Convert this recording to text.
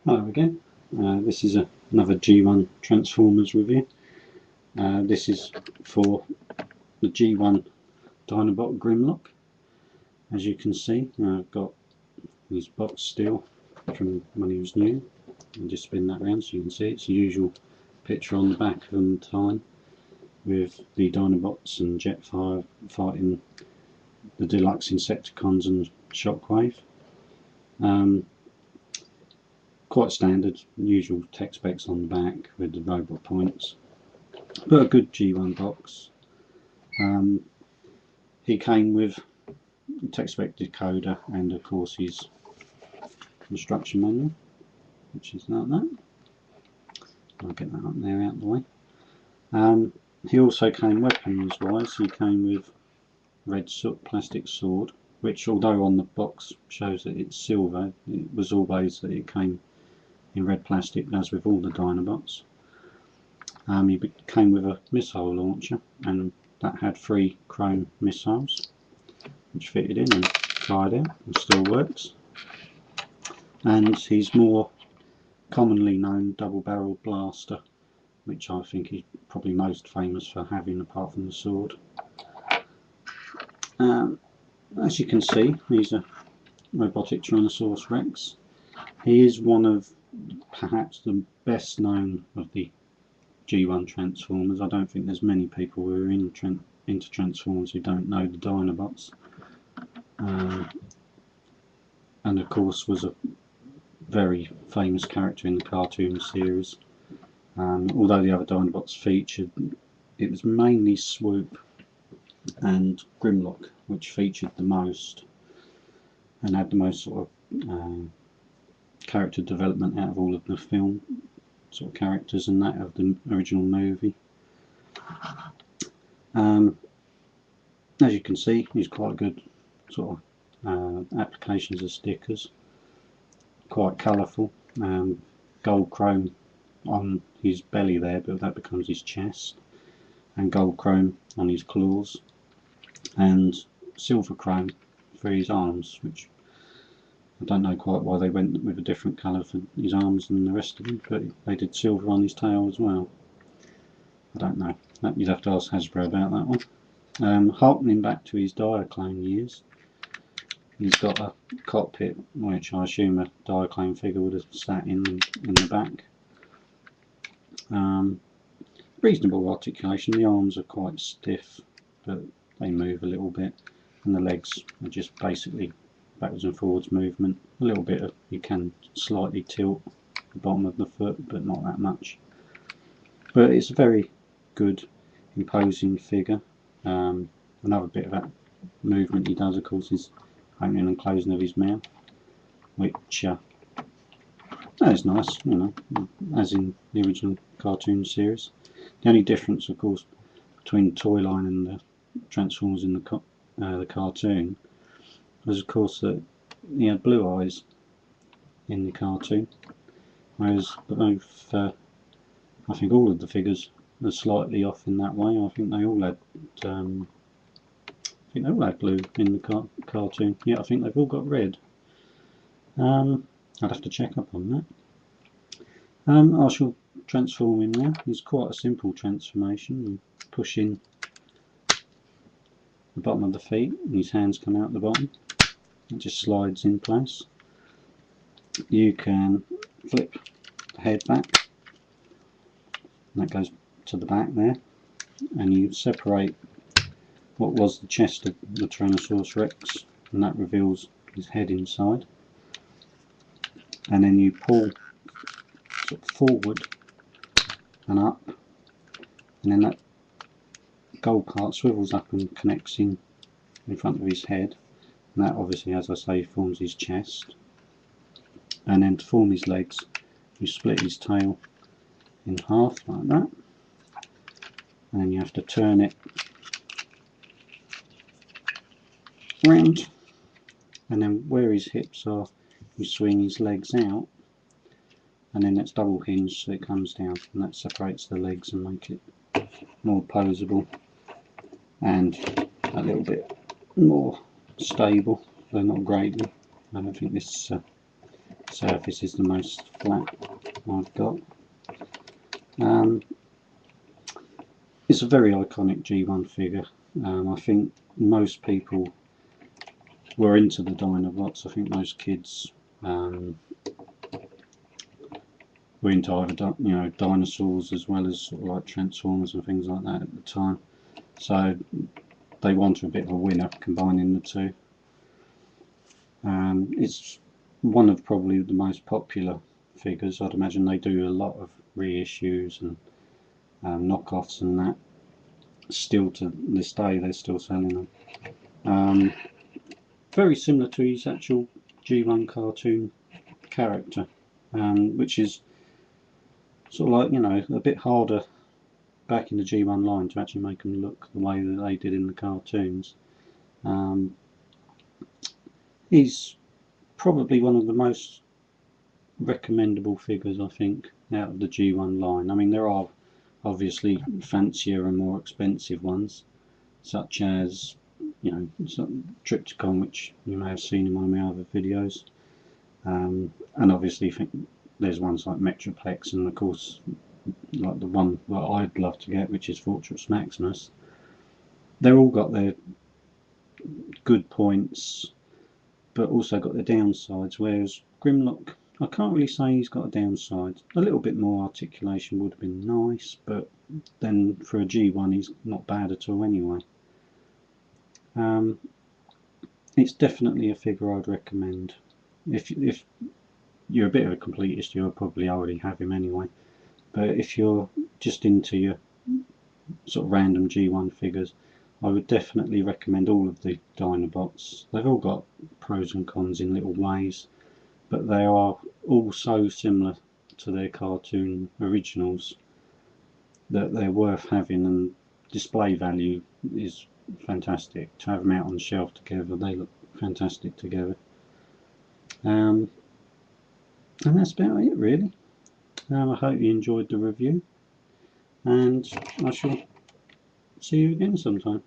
Hello again. This is another G1 Transformers review. This is for the G1 Dinobot Grimlock. As you can see, I've got his box still from when he was new. I'll just spin that around so you can see it's the usual picture on the back of the time with the Dinobots and Jetfire fighting the deluxe Insecticons and Shockwave. Quite standard, usual tech specs on the back with the robot points, but a good G1 box. He came with a tech spec decoder and of course his instruction manual, which is like that. I'll get that up there out of the way. He also came weapons wise, he came with red plastic sword, which although on the box shows that it's silver, it was always that it came in red plastic as with all the Dinobots. He came with a missile launcher, and that had 3 chrome missiles which fitted in and tried out and still works. And his more commonly known double barrel blaster, which I think he's probably most famous for having apart from the sword. As you can see, he's a robotic Tyrannosaurus Rex. He is one of perhaps the best known of the G1 Transformers. I don't think there's many people who are into Transformers who don't know the Dinobots. And of course was a very famous character in the cartoon series. Although the other Dinobots featured, it was mainly Swoop and Grimlock which featured the most and had the most sort of character development out of all of the film sort of characters and that of the original movie. As you can see, he's quite good sort of applications of stickers, quite colourful. Gold chrome on his belly there, but that becomes his chest, and gold chrome on his claws, and silver chrome for his arms, which I don't know quite why they went with a different colour for his arms than the rest of him, but they did silver on his tail as well. I don't know. You'd have to ask Hasbro about that one. Harkening back to his Diaclone years, he's got a cockpit which I assume a Diaclone figure would have sat in the back. Reasonable articulation. The arms are quite stiff, but they move a little bit, and the legs are just basically backwards and forwards movement. A little bit of, you can slightly tilt the bottom of the foot, but not that much. But it's a very good, imposing figure. Another bit of that movement he does, of course, is opening and closing of his mouth, which that is nice, you know, as in the original cartoon series. The only difference, of course, between the toy line and the Transformers in the cartoon was, of course, that he had blue eyes in the cartoon, whereas both, I think all of the figures are slightly off in that way. I think they all had, blue in the cartoon. Yeah, I think they've all got red. I'd have to check up on that. I shall transform him now. It's quite a simple transformation. You push in the bottom of the feet and his hands come out the bottom. It just slides in place. You can flip the head back, and that goes to the back there, and you separate what was the chest of the Tyrannosaurus Rex, and that reveals his head inside. And then you pull sort of forward and up, and then that gold part swivels up and connects in front of his head, and that obviously, as I say, forms his chest. And then to form his legs, you split his tail in half like that, and then you have to turn it round, and then where his hips are, you swing his legs out, and then it's double hinged so it comes down, and that separates the legs and make it more poseable and a little bit more stable, though not greatly. I don't think this surface is the most flat I've got. It's a very iconic G1 figure. I think most people were into the Dinobots. I think most kids were into either dinosaurs as well as sort of like Transformers and things like that at the time. So they wanted a bit of a winner combining the two. It's one of probably the most popular figures. I'd imagine they do a lot of reissues and knockoffs and that. Still to this day they're still selling them. Very similar to his actual G1 cartoon character, which is sort of like, a bit harder back in the G1 line to actually make them look the way that they did in the cartoons. He's probably one of the most recommendable figures, I think, out of the G1 line. I mean, there are obviously fancier and more expensive ones, such as Triptychon, which you may have seen in one of my other videos, and obviously there's ones like Metroplex, and of course like the one that I'd love to get, which is Fortress Maximus. They're all got their good points, but also got their downsides, whereas Grimlock, I can't really say he's got a downside. A little bit more articulation would have been nice, but then for a G1 he's not bad at all anyway. It's definitely a figure I'd recommend. If you're a bit of a completist, you'll probably already have him anyway, but if you're just into your sort of random G1 figures, I would definitely recommend all of the Dinobots. They've all got pros and cons in little ways, but they are all so similar to their cartoon originals that they're worth having, and display value is fantastic. To have them out on the shelf together, they look fantastic together. And that's about it really. I hope you enjoyed the review, and I shall see you again sometime.